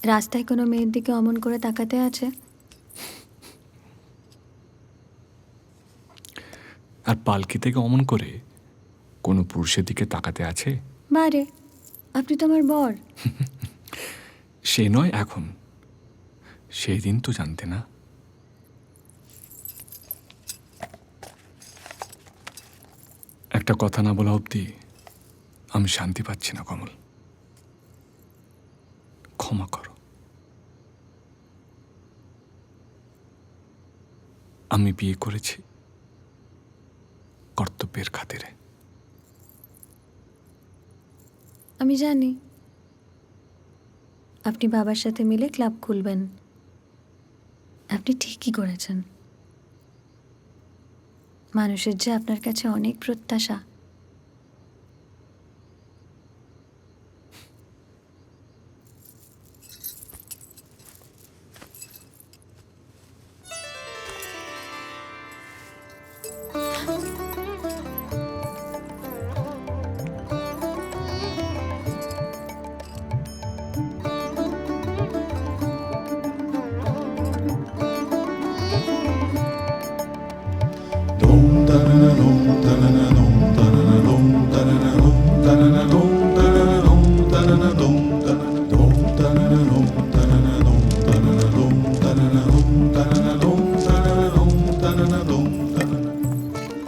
রাস্তায় কোনো মেয়ের দিকে অমন করে তাকাতে আছে? আর পালকি থেকে অমন করে কোনো পুরুষের দিকে তাকাতে আছে? বারে, আপনি তো আমার বর। সে নয় এখন, সেই দিন তো জানতে না। একটা কথা না বলা অবধি আমি শান্তি পাচ্ছি না কমল। ক্ষমা করো। আমি বিয়ে করেছি কর্তব্যের খাতিরে। আমি জানি আপনি বাবার সাথে মিলে ক্লাব খুলবেন। আপনি ঠিকই করেছেন। মানুষের যে আপনার কাছে অনেক প্রত্যাশা।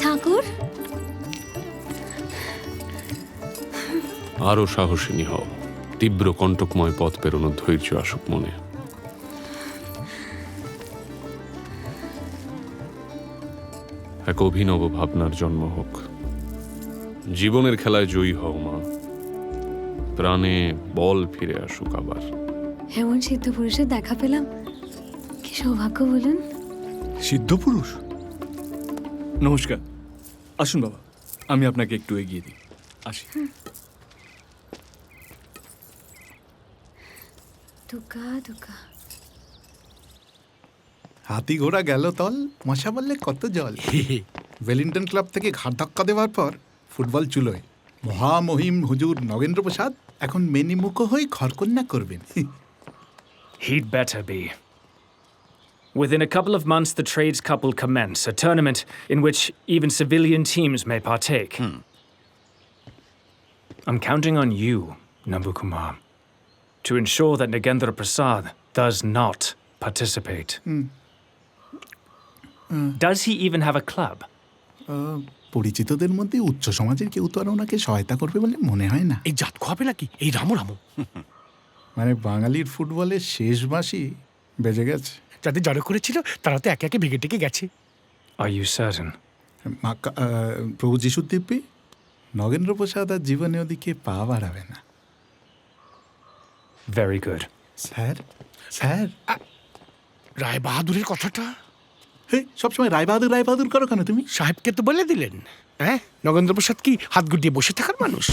ঠাকুর, আরও সাহসিনী হও। তীব্র কণ্টকময় পথ পেরোনোর ধৈর্য আসুক মনে। এক অভিনব ভাবনার জন্ম হোক। জীবনের খেলায় জয়ী হও মা। প্রাণে বল ফিরে আসুক আবার। এমন সিদ্ধ পুরুষের দেখা পেলাম, কি সৌভাগ্য বলুন। সিদ্ধ পুরুষ? নমস্কার, আসুন বাবা, আমি আপনাকে একটু এগিয়ে দিই। আসি। দুকা দুকা। হাতি ঘোড়া গেল তল, মশা বললে কত জল। ওয়েলিংটন ক্লাব থেকে ঘাট ধাক্কা দেওয়ার পর ফুটবল চুলোয় মহামহিম হুজুর নগেন্দ্র প্রসাদ এখন মেনিমুখ হয়ে ঘরকন্যা করবেন। He'd better be. Within a couple of months, the trades cup will commence, a tournament in which even civilian teams may partake. I'm counting on you, Nambukumar, to ensure that Nagendra Prasad does not participate. Does he even have a club? পরিচিতদের মধ্যে উচ্চ সমাজের কেউ তো আর ওনাকে সহায়তা করবে বলে মনে হয় না। এই জাত খাবে নাকি এই রামু রামু? মানে বাঙালির ফুটবলের শেষ বাঁশি বেজে গেছে। যাদের জড়ো করেছিল তারা তো একে একে ভেঙে টেকে গেছে। Are you certain? প্রভু যিশুর দিব্যি নগেন্দ্র প্রসাদ আর জীবনে ওদিকে পা বাড়াবে না। Very good. স্যার, স্যার, রায় বাহাদুরের কথাটা হে সবসময় রায়বাহাদুর রায়বাহাদুর করো কেন তুমি? সাহেবকে তো বলে দিলেন। হ্যাঁ, নগেন্দ্র প্রসাদ কি হাত গুটিয়ে বসে থাকার মানুষ?